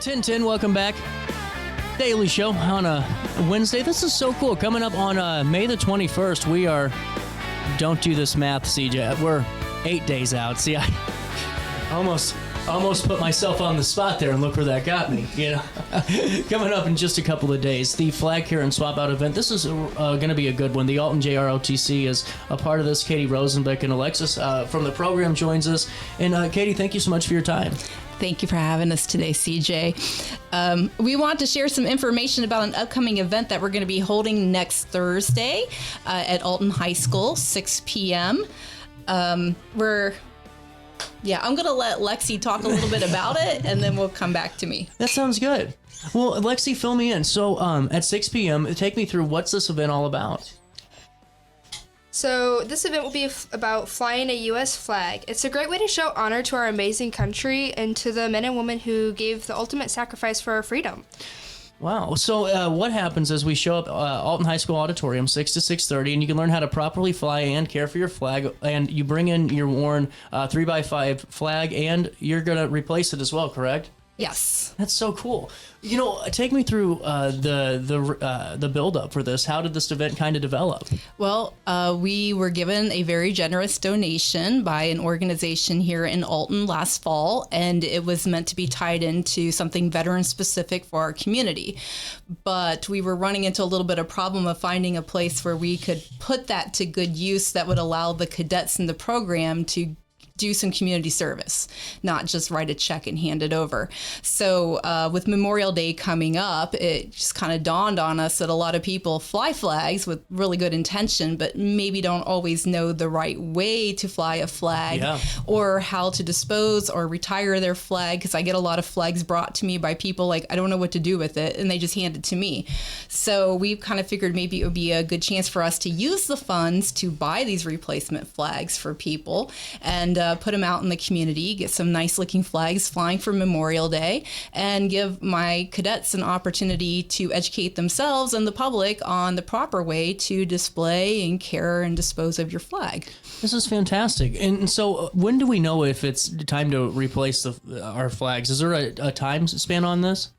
10-10, welcome back. Daily show on a Wednesday. This is so cool. Coming up on May the 21st, we are, don't do this math, CJ, we're 8 days out. See, I almost put myself on the spot there, and look where that got me. You know, coming up in just a couple of days, the Flag Care and Swap Out event. This is going to be a good one. The Alton JROTC is a part of this. Katie Rosenbeck and Alexis from the program joins us. And Katie, thank you so much for your time. Thank you for having us today, CJ. We want to share some information about an upcoming event that we're going to be holding next Thursday at Alton High School, 6 p.m. I'm going to let Lexi talk a little bit about it, and then we'll come back to me. That sounds good. Well, Lexi, fill me in. So at 6 p.m., take me through what's this event all about? So this event will be about flying a U.S. flag. It's a great way to show honor to our amazing country and to the men and women who gave the ultimate sacrifice for our freedom. Wow. So what happens is we show up Alton High School Auditorium, 6 to 6:30, and you can learn how to properly fly and care for your flag, and you bring in your worn 3x5 flag, and you're going to replace it as well, correct? Yes. That's so cool. You know, take me through the build-up for this. How did this event kind of develop? Well, we were given a very generous donation by an organization here in Alton last fall, and it was meant to be tied into something veteran-specific for our community. But we were running into a little bit of problem of finding a place where we could put that to good use that would allow the cadets in the program to do some community service, not just write a check and hand it over. So with Memorial Day coming up, it just kind of dawned on us that a lot of people fly flags with really good intention, but maybe don't always know the right way to fly a flag or how to dispose or retire their flag. Because I get a lot of flags brought to me by people like, I don't know what to do with it, and they just hand it to me. So we've kind of figured maybe it would be a good chance for us to use the funds to buy these replacement flags for people and put them out in the community, get some nice looking flags flying for Memorial Day, and give my cadets an opportunity to educate themselves and the public on the proper way to display and care and dispose of your flag. This is fantastic. And so when do we know if it's time to replace our flags? Is there a time span on this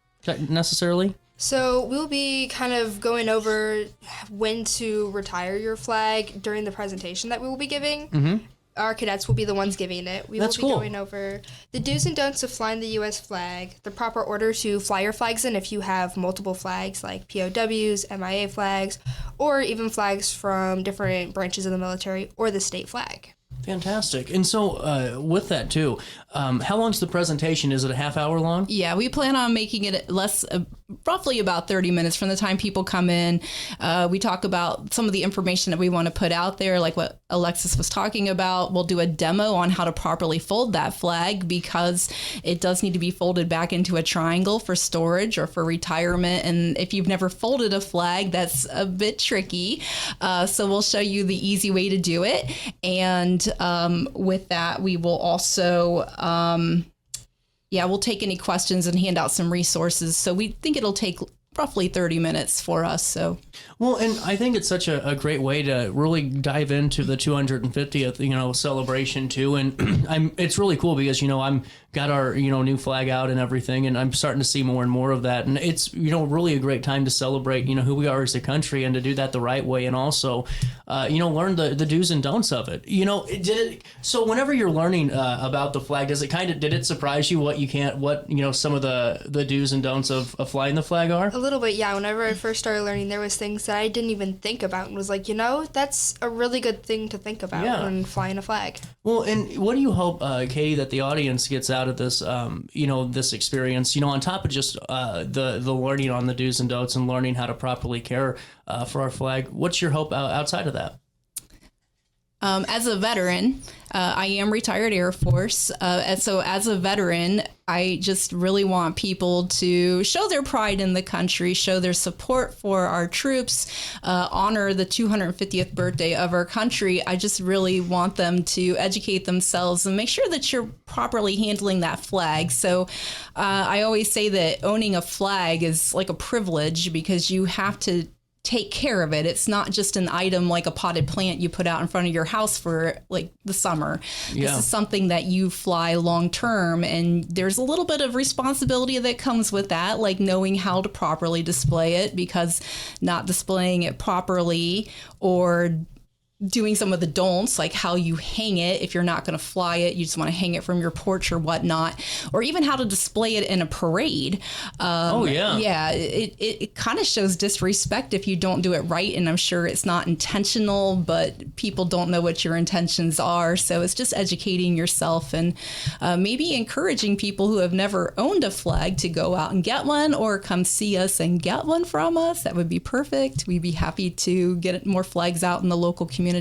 necessarily? So we'll be kind of going over when to retire your flag during the presentation that we will be giving. Mm-hmm. Our cadets will be the ones giving it. We will be going over the do's and don'ts of flying the U.S. flag, the proper order to fly your flags in if you have multiple flags like POWs, MIA flags, or even flags from different branches of the military or the state flag. Fantastic. And so with that too, how long's the presentation? Is it a half hour long? Yeah, we plan on making it roughly about 30 minutes from the time people come in. We talk about some of the information that we want to put out there, like what Alexis was talking about. We'll do a demo on how to properly fold that flag because it does need to be folded back into a triangle for storage or for retirement. And if you've never folded a flag, that's a bit tricky. So we'll show you the easy way to do it. And with that, we will also, we'll take any questions and hand out some resources. So we think it'll take roughly 30 minutes for us. So, well, and I think it's such a great way to really dive into the 250th, celebration too. And it's really cool because, I'm got our, new flag out and everything, and I'm starting to see more and more of that. And it's, really a great time to celebrate, who we are as a country and to do that the right way. And also, learn the do's and don'ts of it. So whenever you're learning about the flag, did it surprise you what some of the do's and don'ts of flying the flag are? A little bit, yeah. Whenever I first started learning, there was things that I didn't even think about and was like, that's a really good thing to think about when flying a flag. Well, and what do you hope, Katie, that the audience gets out of this, this experience, on top of just the learning on the do's and don'ts and learning how to properly care for our flag? What's your hope outside of that? As a veteran, I am retired Air Force. And so as a veteran, I just really want people to show their pride in the country, show their support for our troops, honor the 250th birthday of our country. I just really want them to educate themselves and make sure that you're properly handling that flag. So I always say that owning a flag is like a privilege because you have to take care of it. It's not just an item like a potted plant you put out in front of your house for like the summer. This is something that you fly long term, and there's a little bit of responsibility that comes with that, like knowing how to properly display it, because not displaying it properly or doing some of the don'ts, like how you hang it. If you're not going to fly it, you just want to hang it from your porch or whatnot, or even how to display it in a parade. It kind of shows disrespect if you don't do it right. And I'm sure it's not intentional, but people don't know what your intentions are. So it's just educating yourself and maybe encouraging people who have never owned a flag to go out and get one, or come see us and get one from us. That would be perfect. We'd be happy to get more flags out in the local community.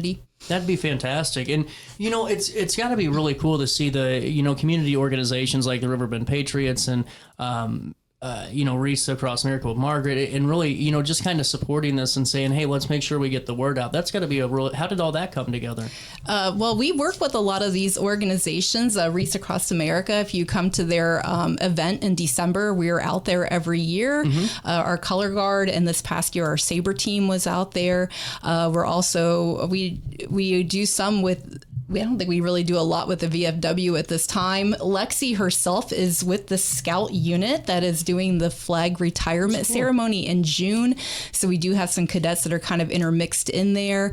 That'd be fantastic. And, it's got to be really cool to see the, community organizations like the Riverbend Patriots and, Reese Across America with Margaret, and really, just kind of supporting this and saying, hey, let's make sure we get the word out. That's got to be how did all that come together? Well, we work with a lot of these organizations, Reese Across America. If you come to their event in December, we're out there every year. Our color guard, and this past year, our Sabre team was out there. We're also, we do some with, I don't think we really do a lot with the VFW at this time. Lexi herself is with the Scout unit that is doing the flag retirement ceremony in June. So we do have some cadets that are kind of intermixed in there.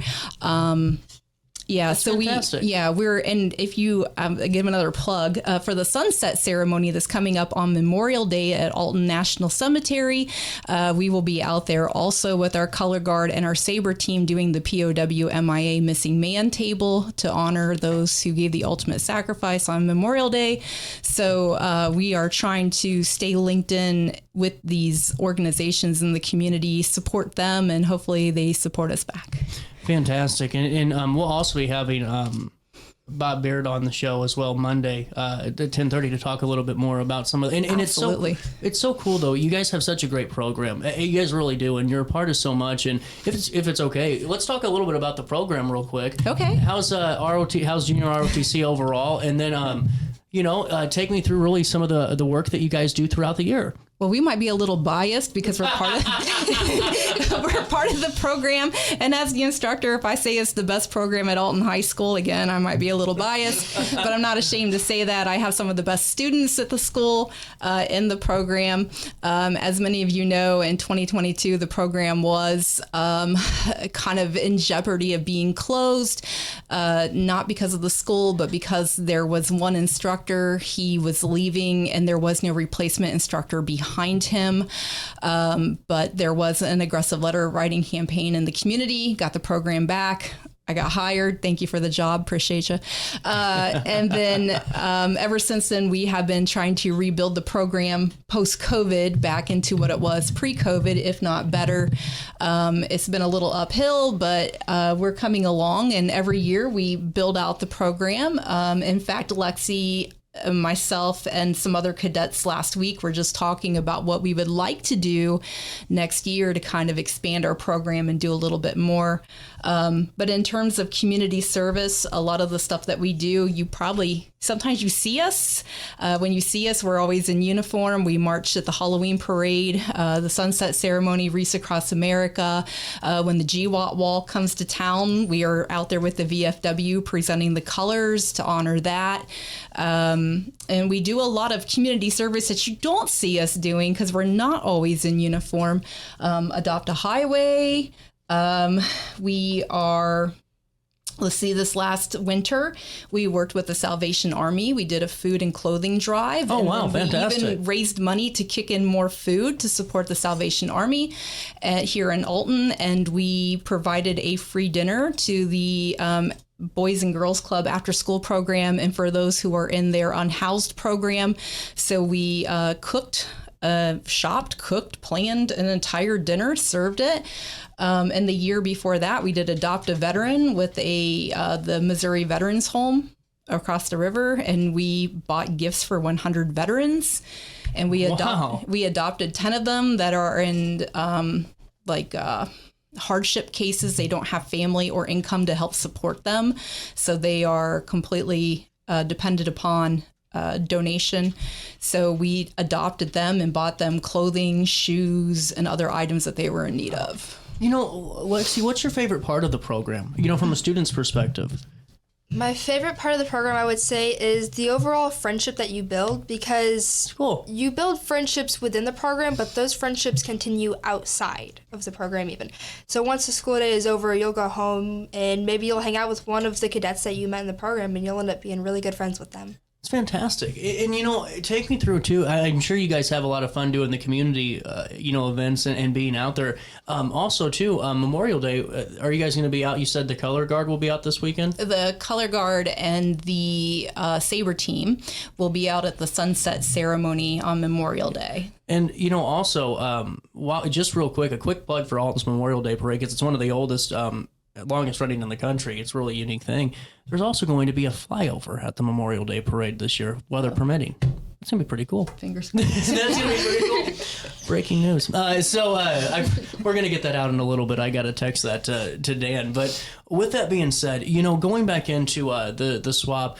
That's fantastic. And if you give another plug for the sunset ceremony that's coming up on Memorial Day at Alton National Cemetery, we will be out there also with our color guard and our Sabre team doing the POW MIA missing man table to honor those who gave the ultimate sacrifice on Memorial Day. So we are trying to stay linked in with these organizations in the community, support them, and hopefully they support us back. Fantastic. And we'll also be having Bob Baird on the show as well Monday at 10:30 to talk a little bit more about some of and Absolutely. It's so cool though. You guys have such a great program. You guys really do, and you're a part of so much. And if it's okay, let's talk a little bit about the program real quick. Okay. How's how's junior ROTC overall, and then take me through really some of the work that you guys do throughout the year. Well, we might be a little biased because we're part of we're part of the program. And as the instructor, if I say it's the best program at Alton High School, again, I might be a little biased, but I'm not ashamed to say that. I have some of the best students at the school in the program. As many of you know, in 2022, the program was kind of in jeopardy of being closed, not because of the school, but because there was one instructor. He was leaving and there was no replacement instructor behind him. But there was an aggressive letter writing campaign in the community, got the program back. I got hired. Thank you for the job. Appreciate you. And then ever since then, we have been trying to rebuild the program post-COVID back into what it was pre-COVID, if not better. It's been a little uphill, but we're coming along. And every year we build out the program. In fact, Lexi, myself and some other cadets last week were just talking about what we would like to do next year to kind of expand our program and do a little bit more. But in terms of community service, a lot of the stuff that we do, sometimes you see us. When you see us, we're always in uniform. We march at the Halloween parade, the sunset ceremony, Reese Across America. When the GWAT wall comes to town, we are out there with the VFW presenting the colors to honor that. And we do a lot of community service that you don't see us doing because we're not always in uniform. Adopt a Highway. This last winter, we worked with the Salvation Army. We did a food and clothing drive. Oh, wow, fantastic. We even raised money to kick in more food to support the Salvation Army here in Alton. And we provided a free dinner to the Boys and Girls Club after school program and for those who are in their unhoused program. So we shopped, cooked, planned an entire dinner, served it. And the year before that, we did Adopt a Veteran with the Missouri Veterans Home across the river, and we bought gifts for 100 veterans. And we adopted 10 of them that are in hardship cases. They don't have family or income to help support them, so they are completely dependent upon donation. So we adopted them and bought them clothing, shoes, and other items that they were in need of. You know, Lexi, what's your favorite part of the program? You know, from a student's perspective. My favorite part of the program, I would say, is the overall friendship that you build, because you build friendships within the program, but those friendships continue outside of the program even. So once the school day is over, you'll go home and maybe you'll hang out with one of the cadets that you met in the program, and you'll end up being really good friends with them. It's fantastic. And, you know, take me through, too. I'm sure you guys have a lot of fun doing the community, you know, events and being out there. Also, too, Memorial Day, are you guys going to be out? You said the Color Guard will be out this weekend? The Color Guard and the Sabre team will be out at the sunset ceremony on Memorial Day. And, you know, also, just real quick, a quick plug for Alton's Memorial Day Parade, because it's one of the oldest longest running in the country. It's a really unique thing. There's also going to be a flyover at the Memorial Day Parade this year, weather permitting. It's going to be pretty cool. Fingers crossed. That's going to be pretty cool. Breaking news. We're going to get that out in a little bit. I got to text that to Dan. But with that being said, you know, going back into the swap,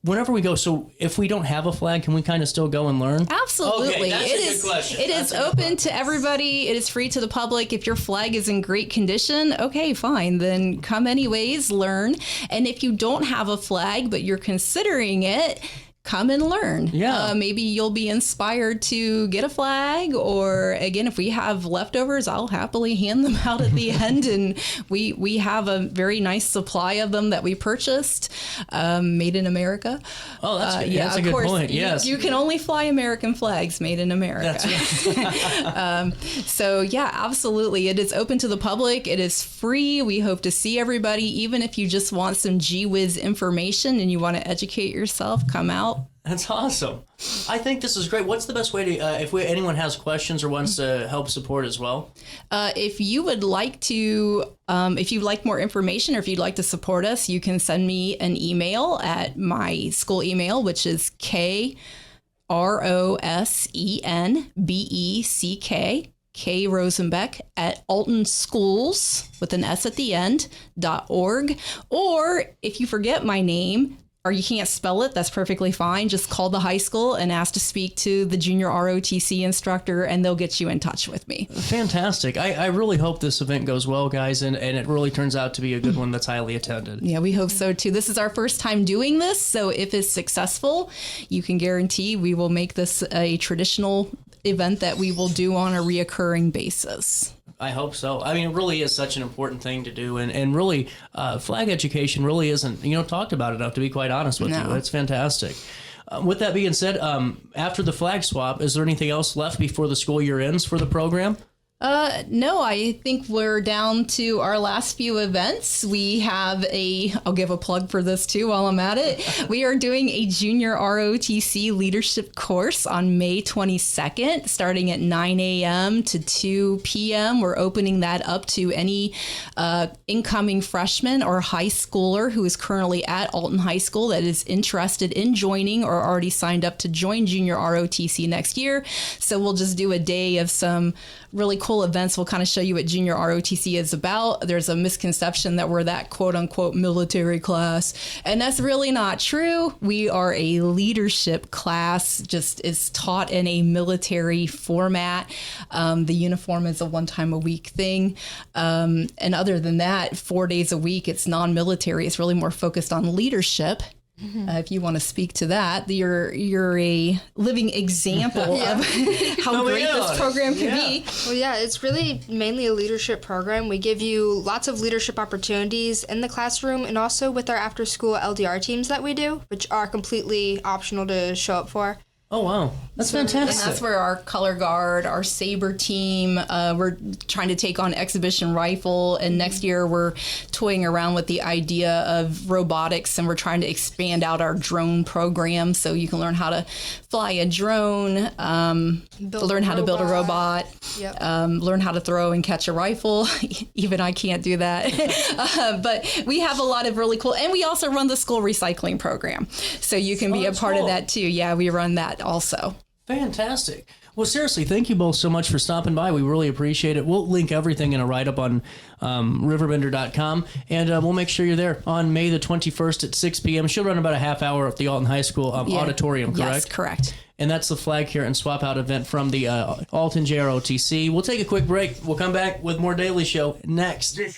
whenever we go, so if we don't have a flag, can we kind of still go and learn? Absolutely. Okay, that's a good question. It is open to everybody. It is free to the public. If your flag is in great condition, okay, fine. Then come anyways, learn. And if you don't have a flag, but you're considering it, come and learn. Yeah. Maybe you'll be inspired to get a flag, or again, if we have leftovers, I'll happily hand them out at the end. And we have a very nice supply of them that we purchased, made in America. Oh, that's good. That's a good point. Yes. You can only fly American flags made in America. That's right. So yeah, absolutely. It is open to the public. It is free. We hope to see everybody. Even if you just want some gee whiz information and you want to educate yourself, come out. That's awesome. I think this is great. What's the best way to, if anyone has questions or wants to help support as well? If you would like to, if you'd like more information or if you'd like to support us, you can send me an email at my school email, which is KROSENBECK, K Rosenbeck at Alton Schools with an S at the end, .org. Or if you forget my name, or you can't spell it, that's perfectly fine. Just call the high school and ask to speak to the junior ROTC instructor, and they'll get you in touch with me. Fantastic. I really hope this event goes well, guys, and it really turns out to be a good one that's highly attended. Yeah, we hope so, too. This is our first time doing this, so if it's successful, you can guarantee we will make this a traditional event that we will do on a reoccurring basis. I hope so. I mean, it really is such an important thing to do. And really, flag education really isn't, talked about enough, to be quite honest with you. It's fantastic. With that being said, after the flag swap, is there anything else left before the school year ends for the program? No, I think we're down to our last few events. We have I'll give a plug for this too while I'm at it. We are doing a junior ROTC leadership course on May 22nd, starting at 9 a.m. to 2 p.m. We're opening that up to any incoming freshman or high schooler who is currently at Alton High School that is interested in joining or already signed up to join junior ROTC next year. So we'll just do a day of some really cool events. Will kind of show you what junior ROTC is about. There's a misconception that we're that quote unquote military class, and that's really not true. We are a leadership class, just is taught in a military format. The uniform is a one-time a week thing. And other than that, 4 days a week, it's non-military. It's really more focused on leadership. If you want to speak to that, you're a living example of how great this program can be. Well, yeah, it's really mainly a leadership program. We give you lots of leadership opportunities in the classroom and also with our after-school LDR teams that we do, which are completely optional to show up for. Oh, wow. That's fantastic. And that's where our color guard, our Sabre team, we're trying to take on exhibition rifle. And next year we're toying around with the idea of robotics, and we're trying to expand out our drone program so you can learn how to fly a drone, learn how to build a robot, learn how to throw and catch a rifle. Even I can't do that. But we have a lot of really cool, and we also run the school recycling program. So you can be a part of that too. Yeah, we run that also. Fantastic. Well, seriously, thank you both so much for stopping by. We really appreciate it. We'll link everything in a write-up on RiverBender.com, and we'll make sure you're there on May the 21st at 6 p.m. She'll run about a half hour at the Alton High School auditorium, correct? Yes, correct. and that's the flag carrot and swap out event from the Alton JROTC. We'll take a quick break. We'll come back with more Daily Show next.